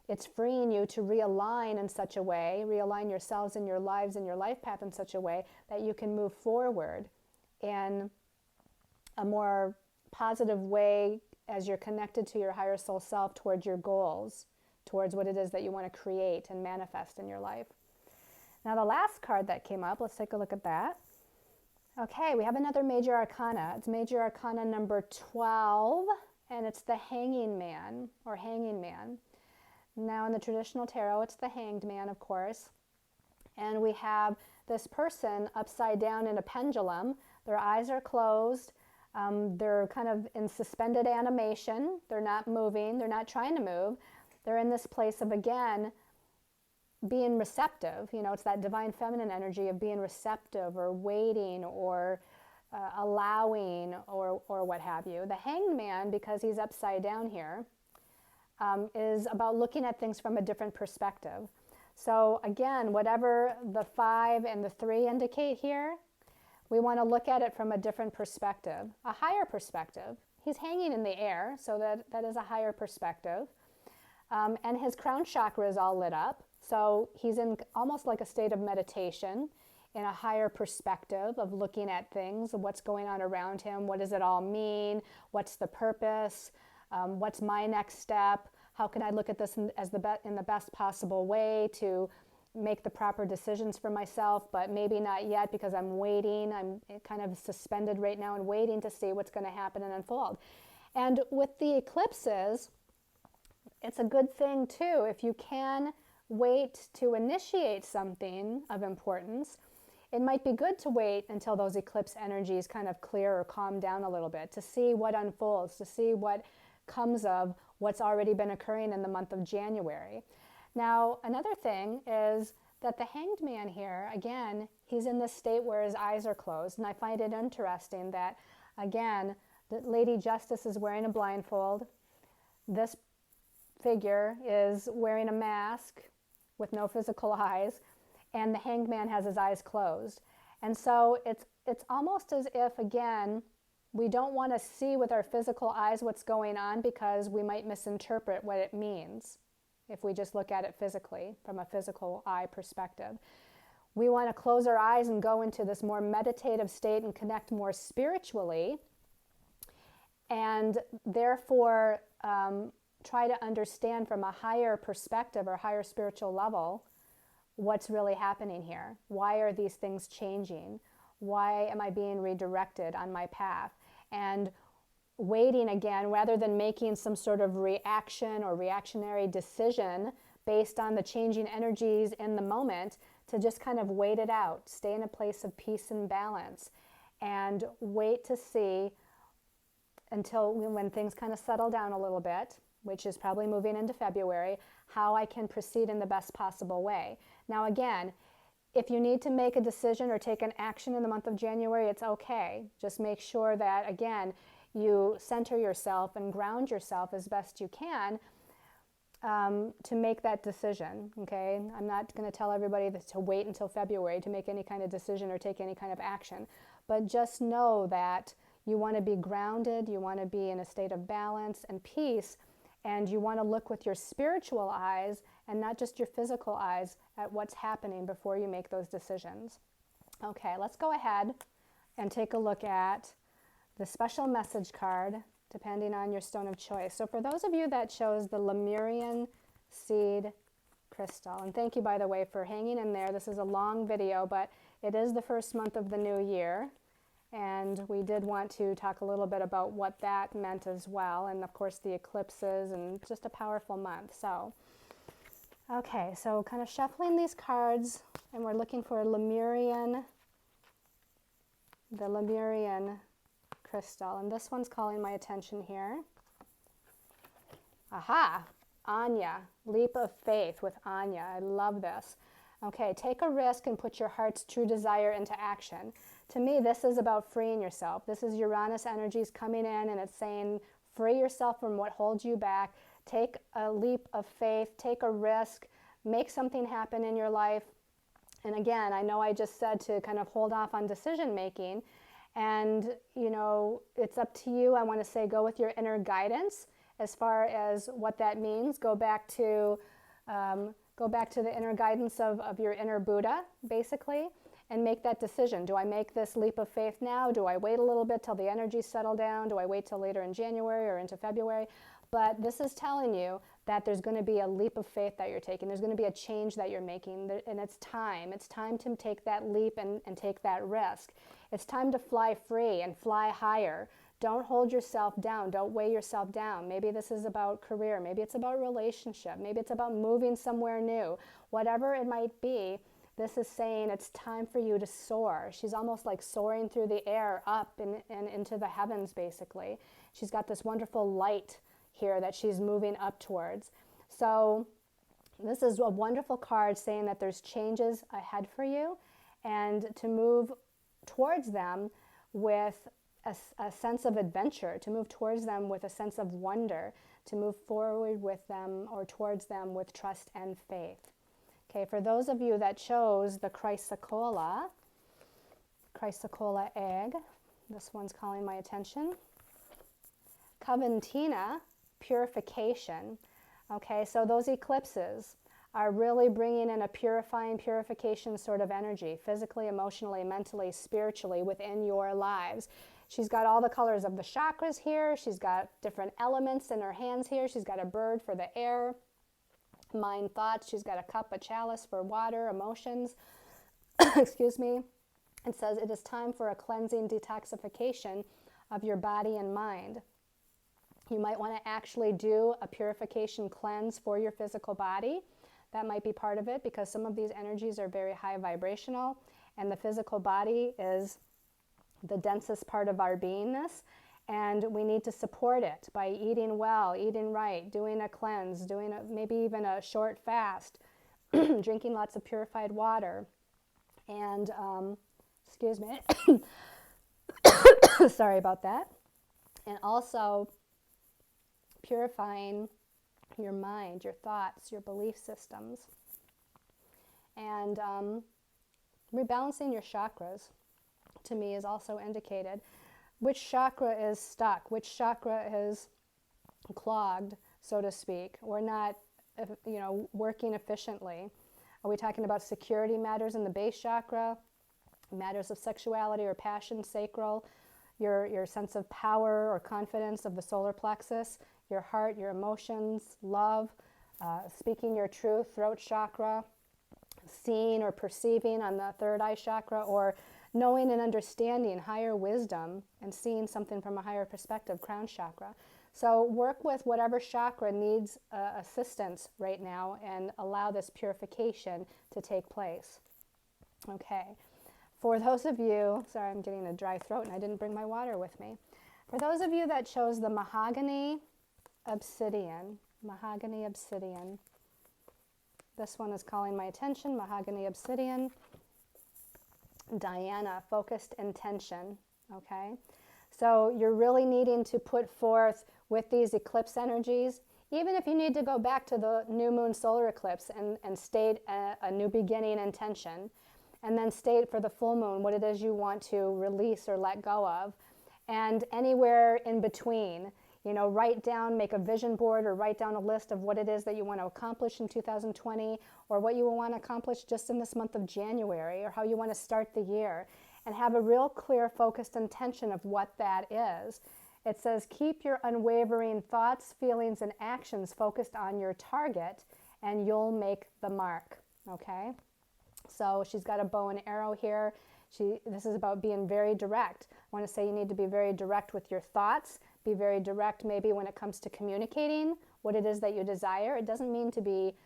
it's freeing you to realign in such a way, realign yourselves and your lives and your life path in such a way that you can move forward in a more positive way as you're connected to your higher soul self towards your goals, towards what it is that you want to create and manifest in your life. Now, the last card that came up, let's take a look at that. Okay, we have another Major Arcana. It's Major Arcana number 12, and it's the Hanging Man, or Hanging Man. Now, in the traditional tarot, it's the Hanged Man, of course. And we have this person upside down in a pendulum. Their eyes are closed. They're kind of in suspended animation. They're not moving. They're not trying to move. They're in this place of, again, being receptive. You know, it's that divine feminine energy of being receptive or waiting or allowing or what have you. The Hanged Man, because he's upside down here, is about looking at things from a different perspective. So again, whatever the 5 and the 3 indicate here, we want to look at it from a different perspective, a higher perspective. He's hanging in the air, so that is a higher perspective. And his crown chakra is all lit up. So he's in almost like a state of meditation, in a higher perspective of looking at things, what's going on around him, what does it all mean, what's the purpose, what's my next step, how can I look at this in the best possible way to make the proper decisions for myself, but maybe not yet because I'm waiting. I'm kind of suspended right now and waiting to see what's going to happen and unfold. And with the eclipses, it's a good thing too, if you can wait to initiate something of importance, it might be good to wait until those eclipse energies kind of clear or calm down a little bit, to see what unfolds, to see what comes of what's already been occurring in the month of January. Now, another thing is that the Hanged Man here, again, he's in this state where his eyes are closed, and I find it interesting that, again, the Lady Justice is wearing a blindfold. This figure is wearing a mask with no physical eyes, and the Hanged Man has his eyes closed. And so it's almost as if, again, we don't want to see with our physical eyes what's going on because we might misinterpret what it means if we just look at it physically from a physical eye perspective. We want to close our eyes and go into this more meditative state and connect more spiritually. And therefore, try to understand from a higher perspective or higher spiritual level what's really happening here. Why are these things changing? Why am I being redirected on my path? And waiting again, rather than making some sort of reaction or reactionary decision based on the changing energies in the moment, to just kind of wait it out, stay in a place of peace and balance, and wait to see until when things kind of settle down a little bit, which is probably moving into February, how I can proceed in the best possible way. Now again, if you need to make a decision or take an action in the month of January, it's okay. Just make sure that, again, you center yourself and ground yourself as best you can to make that decision, okay? I'm not going to tell everybody to wait until February to make any kind of decision or take any kind of action, but just know that you want to be grounded, you want to be in a state of balance and peace, and you want to look with your spiritual eyes and not just your physical eyes at what's happening before you make those decisions. Okay, let's go ahead and take a look at the special message card, depending on your stone of choice. So for those of you that chose the Lemurian seed crystal, and thank you, by the way, for hanging in there. This is a long video, but it is the first month of the new year, and we did want to talk a little bit about what that meant as well, and of course the eclipses, and just a powerful month. So, okay, so kind of shuffling these cards, and we're looking for the Lemurian crystal, and this one's calling my attention here. Aha, Anya, leap of faith with Anya. I love this. Okay, take a risk and put your heart's true desire into action. To me, this is about freeing yourself. This is Uranus energies coming in, and it's saying free yourself from what holds you back. Take a leap of faith, take a risk, make something happen in your life. And again, I know I just said to kind of hold off on decision making, and you know, it's up to you. I want to say go with your inner guidance as far as what that means. Go back to the inner guidance of your inner Buddha, basically, and make that decision. Do I make this leap of faith now? Do I wait a little bit till the energies settle down? Do I wait till later in January or into February? But this is telling you that there's going to be a leap of faith that you're taking. There's going to be a change that you're making, and it's time. It's time to take that leap and take that risk. It's time to fly free and fly higher. Don't hold yourself down. Don't weigh yourself down. Maybe this is about career. Maybe it's about relationship. Maybe it's about moving somewhere new. Whatever it might be, this is saying it's time for you to soar. She's almost like soaring through the air up and into the heavens, basically. She's got this wonderful light here that she's moving up towards. So this is a wonderful card saying that there's changes ahead for you, and to move towards them with a sense of adventure, to move towards them with a sense of wonder, to move forward with them or towards them with trust and faith. Okay, for those of you that chose the chrysocolla egg, this one's calling my attention. Coventina, purification. Okay, so those eclipses are really bringing in a purification sort of energy, physically, emotionally, mentally, spiritually, within your lives. She's got all the colors of the chakras here. She's got different elements in her hands here. She's got a bird for the air, mind, thoughts. She's got a cup, a chalice for water, emotions. Excuse me. It says it is time for a cleansing detoxification of your body and mind. You might want to actually do a purification cleanse for your physical body. That might be part of it, because some of these energies are very high vibrational, and the physical body is the densest part of our beingness, and we need to support it by eating well, eating right, doing a cleanse, maybe even a short fast, drinking lots of purified water, and excuse me, sorry about that, and also purifying your mind, your thoughts, your belief systems, and rebalancing your chakras, to me, is also indicated. Which chakra is stuck? Which chakra is clogged, so to speak, or not, working efficiently? Are we talking about security matters in the base chakra, matters of sexuality or passion, sacral, your sense of power or confidence of the solar plexus? your heart, your emotions, love, speaking your truth, throat chakra, seeing or perceiving on the third eye chakra, or knowing and understanding higher wisdom and seeing something from a higher perspective, crown chakra. So work with whatever chakra needs assistance right now and allow this purification to take place. Okay. For those of you, sorry, I'm getting a dry throat and I didn't bring my water with me. For those of you that chose the mahogany obsidian, this one is calling my attention, mahogany obsidian. Diana, focused intention, okay? So you're really needing to put forth with these eclipse energies, even if you need to go back to the new moon solar eclipse and state a new beginning intention, and then state for the full moon what it is you want to release or let go of, and anywhere in between. You know, write down, make a vision board or write down a list of what it is that you want to accomplish in 2020 or what you will want to accomplish just in this month of January or how you want to start the year, and have a real clear focused intention of what that is. It says keep your unwavering thoughts, feelings, and actions focused on your target and you'll make the mark, okay? So she's got a bow and arrow here. This is about being very direct. I want to say you need to be very direct with your thoughts. Be very direct maybe when it comes to communicating what it is that you desire. It doesn't mean to be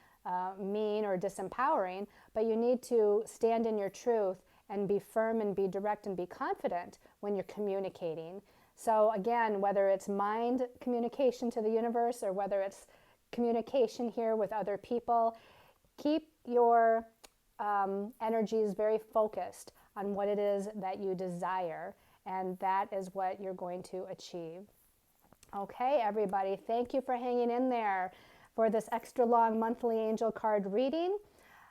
mean or disempowering, but you need to stand in your truth and be firm and be direct and be confident when you're communicating. So again, whether it's mind communication to the universe or whether it's communication here with other people, keep your energies very focused on what it is that you desire, and that is what you're going to achieve. Okay, everybody, thank you for hanging in there for this extra long monthly angel card reading.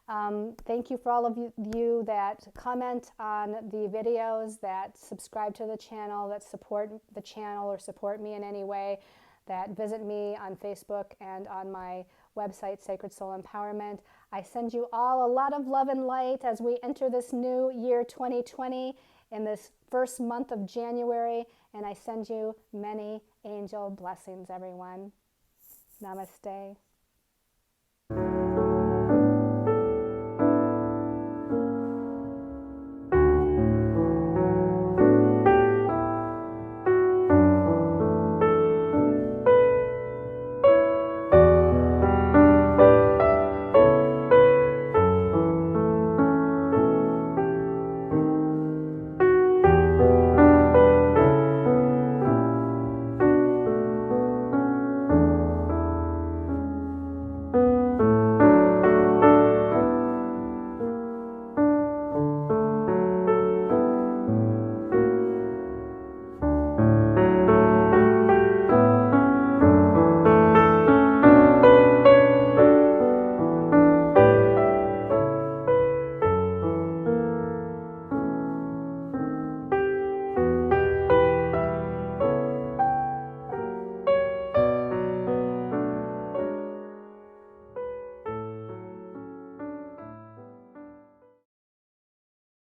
Thank you for all of you that comment on the videos, that subscribe to the channel, that support the channel or support me in any way, that visit me on Facebook and on my website, Sacred Soul Empowerment. I send you all a lot of love and light as we enter this new year 2020 in this first month of January, and I send you many angel blessings, everyone. Namaste.